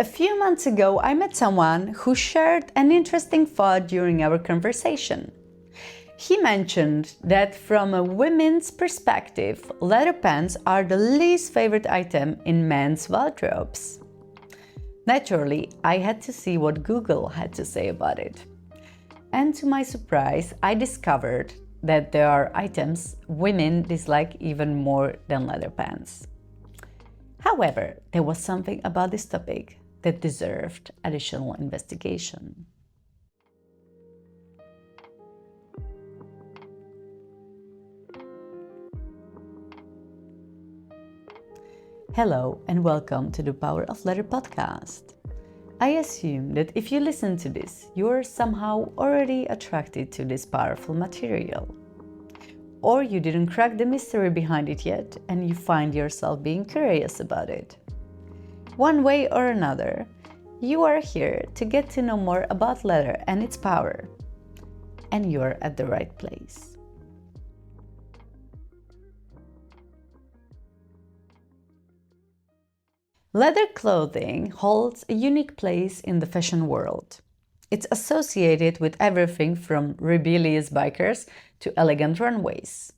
A few months ago, I met someone who shared an interesting thought during our conversation. He mentioned that from a women's perspective, leather pants are the least favorite item in men's wardrobes. Naturally, I had to see what Google had to say about it. And to my surprise, I discovered that there are items women dislike even more than leather pants. However, there was something about this topic that deserved additional investigation. Hello and welcome to the Power of Leather podcast. I assume that if you listen to this, you are somehow already attracted to this powerful material. Or you didn't crack the mystery behind it yet and you find yourself being curious about it. One way or another, you are here to get to know more about leather and its power. And you're at the right place. Leather clothing holds a unique place in the fashion world. It's associated with everything from rebellious bikers to elegant runways.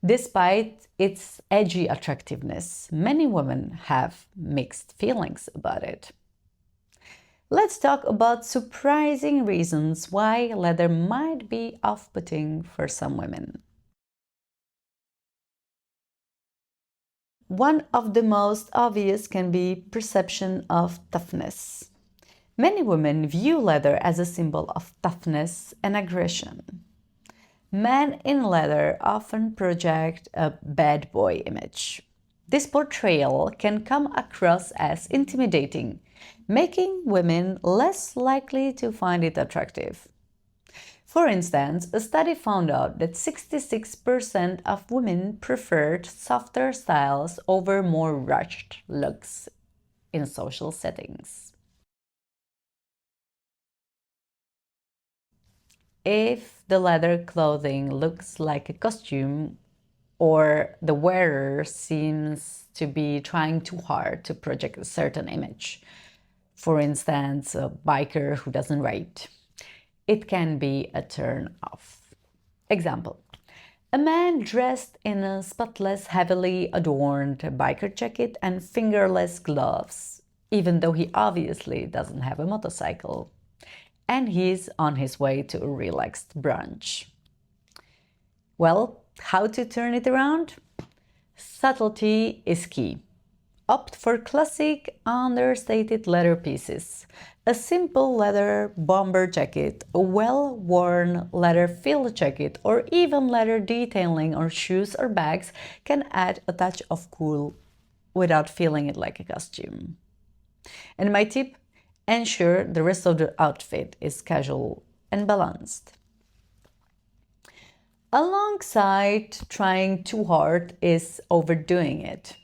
Despite its edgy attractiveness, many women have mixed feelings about it. Let's talk about surprising reasons why leather might be off-putting for some women. One of the most obvious can be perception of toughness. Many women view leather as a symbol of toughness and aggression. Men in leather often project a bad boy image. This portrayal can come across as intimidating, making women less likely to find it attractive. For instance, a study found out that 66% of women preferred softer styles over more rushed looks in social settings. If the leather clothing looks like a costume or the wearer seems to be trying too hard to project a certain image, for instance, a biker who doesn't write, it can be a turn off. Example: a man dressed in a spotless, heavily adorned biker jacket and fingerless gloves, even though he obviously doesn't have a motorcycle, and he's on his way to a relaxed brunch. Well, how to turn it around? Subtlety is key. Opt for classic, understated leather pieces. A simple leather bomber jacket, a well-worn leather field jacket, or even leather detailing on shoes or bags can add a touch of cool without feeling it like a costume. And my tip: ensure the rest of the outfit is casual and balanced. Alongside trying too hard is overdoing it.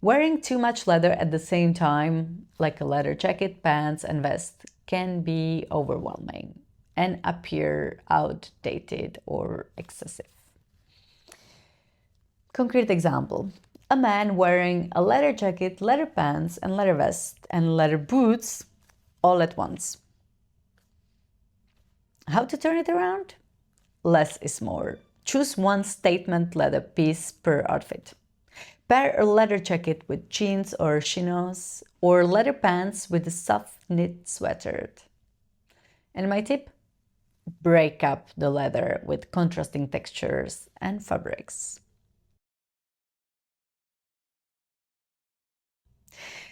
Wearing too much leather at the same time, like a leather jacket, pants, and vest, can be overwhelming and appear outdated or excessive. Concrete example: a man wearing a leather jacket, leather pants, and leather vest, and leather boots all at once. How to turn it around? Less is more. Choose one statement leather piece per outfit. Pair a leather jacket with jeans or chinos, or leather pants with a soft knit sweater. And my tip: break up the leather with contrasting textures and fabrics.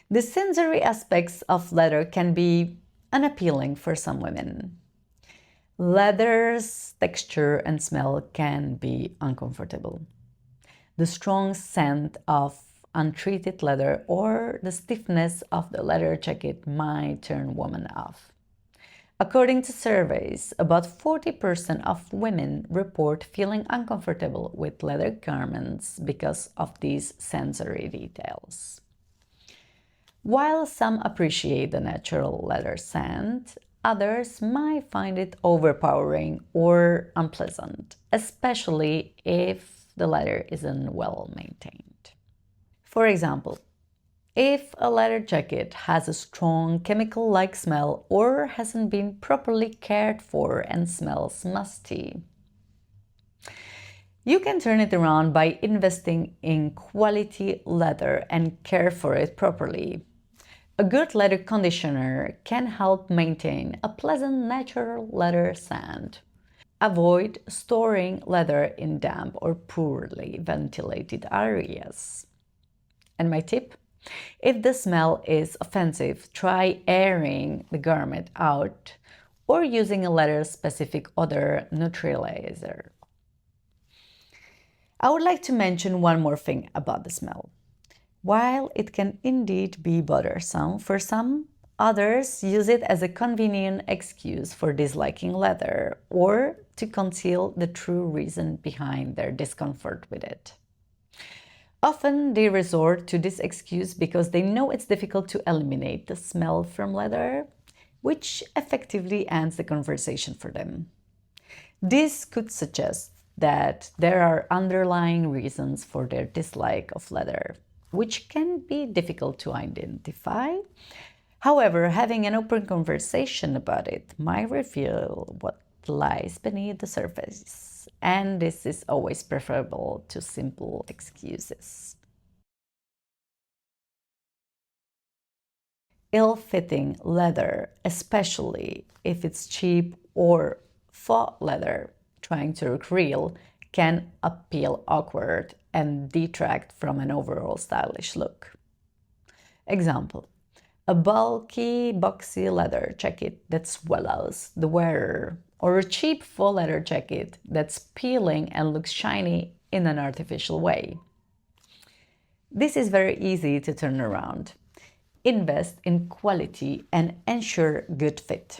The sensory aspects of leather can be unappealing for some women. Leather's texture and smell can be uncomfortable. The strong scent of untreated leather or the stiffness of the leather jacket might turn women off. According to surveys, about 40% of women report feeling uncomfortable with leather garments because of these sensory details. While some appreciate the natural leather scent, others might find it overpowering or unpleasant, especially if the leather isn't well maintained. For example, If a leather jacket has a strong chemical-like smell or hasn't been properly cared for and smells musty. You can turn it around by investing in quality leather and care for it properly. A good leather conditioner can help maintain a pleasant natural leather scent. Avoid storing leather in damp or poorly ventilated areas. And my tip? If the smell is offensive, try airing the garment out or using a leather-specific odor neutralizer. I would like to mention one more thing about the smell. While it can indeed be bothersome for some, others use it as a convenient excuse for disliking leather or to conceal the true reason behind their discomfort with it. Often they resort to this excuse because they know it's difficult to eliminate the smell from leather, which effectively ends the conversation for them. This could suggest that there are underlying reasons for their dislike of leather, which can be difficult to identify. However, having an open conversation about it might reveal what lies beneath the surface, and this is always preferable to simple excuses. Ill-fitting leather, especially if it's cheap or faux leather, trying to look real, can appear awkward and detract from an overall stylish look. Example: a bulky, boxy leather jacket that swallows the wearer, or a cheap faux leather jacket that's peeling and looks shiny in an artificial way. This is very easy to turn around. Invest in quality and ensure good fit.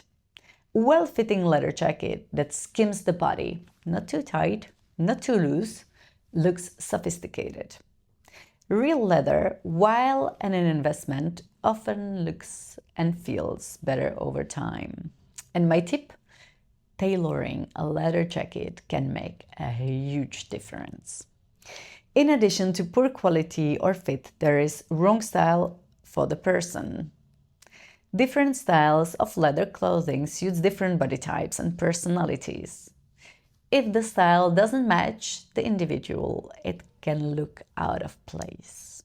A well-fitting leather jacket that skims the body, not too tight, not too loose, looks sophisticated. Real leather, while an investment, often looks and feels better over time. And my tip? Tailoring a leather jacket can make a huge difference. In addition to poor quality or fit, there is wrong style for the person. Different styles of leather clothing suits different body types and personalities. If the style doesn't match the individual, it can look out of place.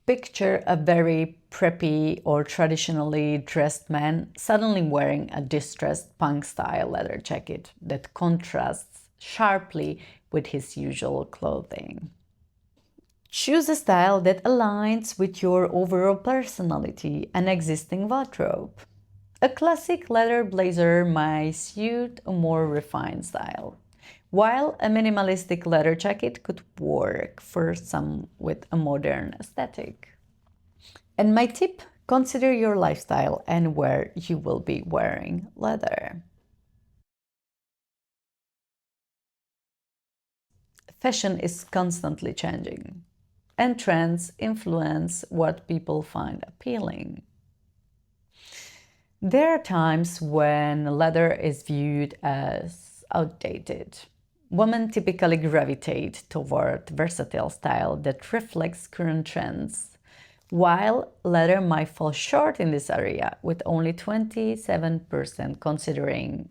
Picture a very preppy or traditionally dressed man suddenly wearing a distressed punk-style leather jacket that contrasts sharply with his usual clothing. Choose a style that aligns with your overall personality and existing wardrobe. A classic leather blazer might suit a more refined style, while a minimalistic leather jacket could work for some with a modern aesthetic. And my tip: consider your lifestyle and where you will be wearing leather. Fashion is constantly changing, and trends influence what people find appealing. There are times when leather is viewed as outdated. Women typically gravitate toward versatile style that reflects current trends, while leather might fall short in this area, with only 27% considering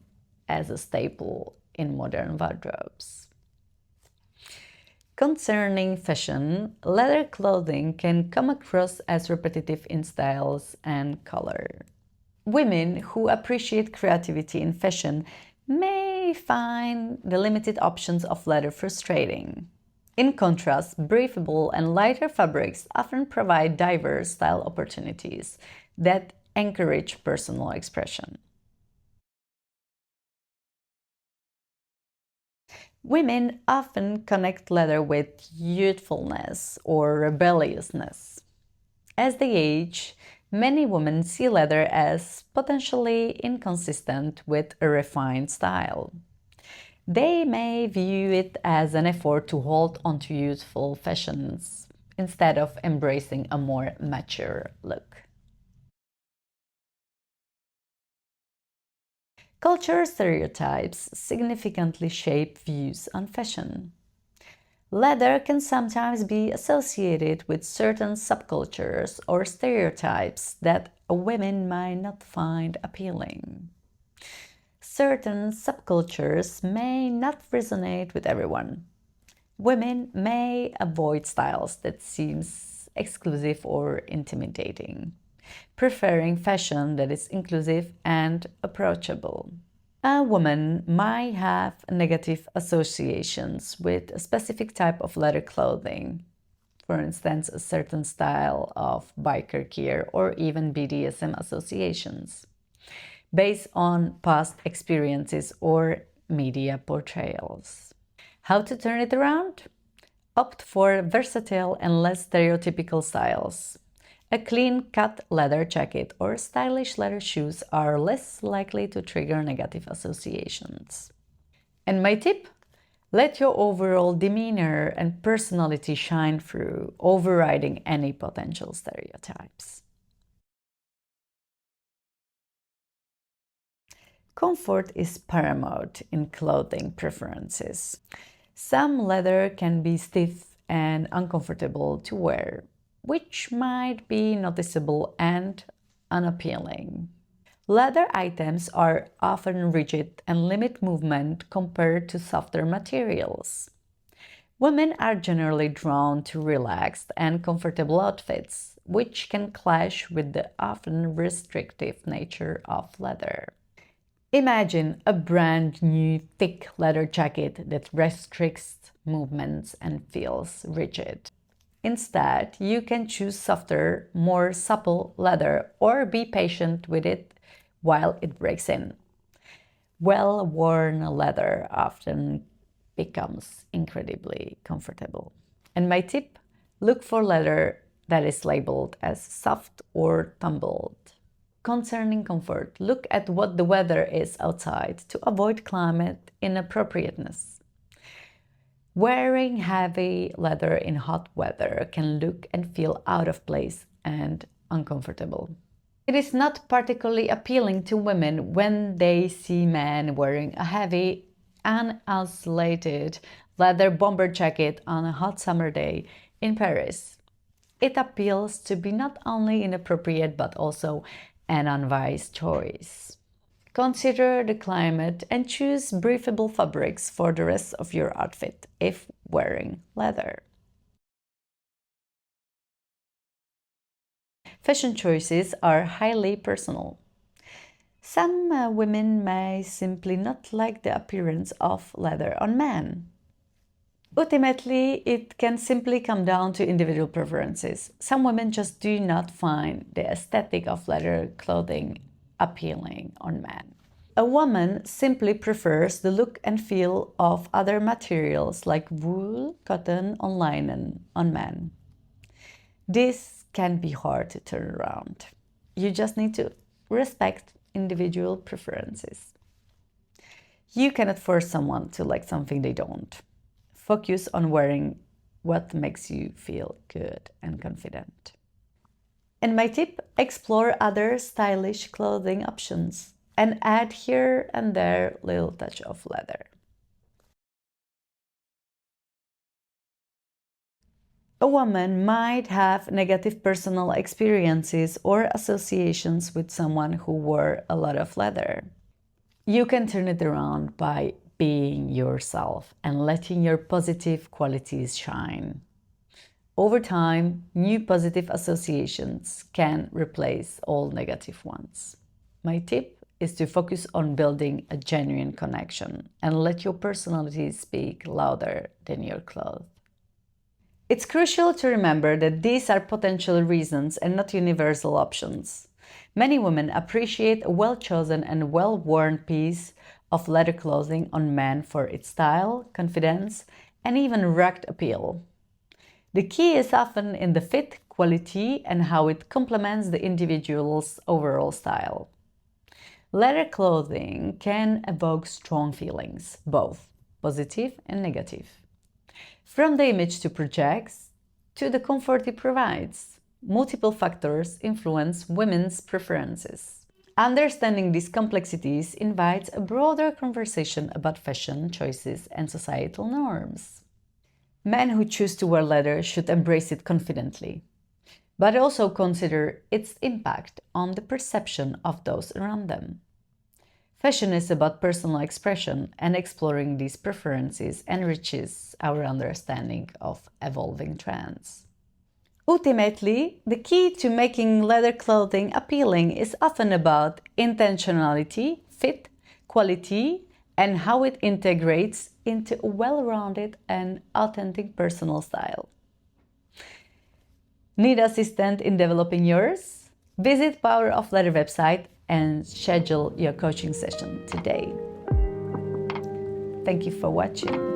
as a staple in modern wardrobes. Concerning fashion, leather clothing can come across as repetitive in styles and color. Women who appreciate creativity in fashion may find the limited options of leather frustrating. In contrast, breathable and lighter fabrics often provide diverse style opportunities that encourage personal expression. Women often connect leather with youthfulness or rebelliousness. As they age, many women see leather as potentially inconsistent with a refined style. They may view it as an effort to hold onto youthful fashions instead of embracing a more mature look. Cultural stereotypes significantly shape views on fashion. Leather can sometimes be associated with certain subcultures or stereotypes that women might not find appealing. Certain subcultures may not resonate with everyone. Women may avoid styles that seems exclusive or intimidating, preferring fashion that is inclusive and approachable. A woman might have negative associations with a specific type of leather clothing, for instance, a certain style of biker gear or even BDSM associations, based on past experiences or media portrayals. How to turn it around? Opt for versatile and less stereotypical styles. A clean-cut leather jacket or stylish leather shoes are less likely to trigger negative associations. And my tip? Let your overall demeanor and personality shine through, overriding any potential stereotypes. Comfort is paramount in clothing preferences. Some leather can be stiff and uncomfortable to wear, which might be noticeable and unappealing. Leather items are often rigid and limit movement compared to softer materials. Women are generally drawn to relaxed and comfortable outfits, which can clash with the often restrictive nature of leather. Imagine a brand new thick leather jacket that restricts movements and feels rigid. Instead, you can choose softer, more supple leather or be patient with it while it breaks in. Well-worn leather often becomes incredibly comfortable. And my tip, look for leather that is labeled as soft or tumbled. Concerning comfort, look at what the weather is outside to avoid climate inappropriateness. Wearing heavy leather in hot weather can look and feel out of place and uncomfortable. It is not particularly appealing to women when they see men wearing a heavy, uninsulated leather bomber jacket on a hot summer day in Paris. It appeals to be not only inappropriate but also an unwise choice. Consider the climate and choose breathable fabrics for the rest of your outfit if wearing leather. Fashion choices are highly personal. Some women may simply not like the appearance of leather on men. Ultimately, it can simply come down to individual preferences. Some women just do not find the aesthetic of leather clothing appealing on men. A woman simply prefers the look and feel of other materials like wool, cotton, or linen on men. This can be hard to turn around. You just need to respect individual preferences. You cannot force someone to like something they don't. Focus on wearing what makes you feel good and confident. And my tip, explore other stylish clothing options and add here and there a little touch of leather. A woman might have negative personal experiences or associations with someone who wore a lot of leather. You can turn it around by being yourself and letting your positive qualities shine. Over time, new positive associations can replace all negative ones. My tip is to focus on building a genuine connection and let your personality speak louder than your clothes. It's crucial to remember that these are potential reasons and not universal options. Many women appreciate a well-chosen and well-worn piece of leather clothing on men for its style, confidence, and even rugged appeal. The key is often in the fit, quality, and how it complements the individual's overall style. Leather clothing can evoke strong feelings, both positive and negative. From the image to projects, to the comfort it provides, multiple factors influence women's preferences. Understanding these complexities invites a broader conversation about fashion choices and societal norms. Men who choose to wear leather should embrace it confidently, but also consider its impact on the perception of those around them. Fashion is about personal expression, and exploring these preferences enriches our understanding of evolving trends. Ultimately, the key to making leather clothing appealing is often about intentionality, fit, quality, and how it integrates into a well-rounded and authentic personal style. Need assistance in developing yours? Visit Power of Leather website and schedule your coaching session today. Thank you for watching.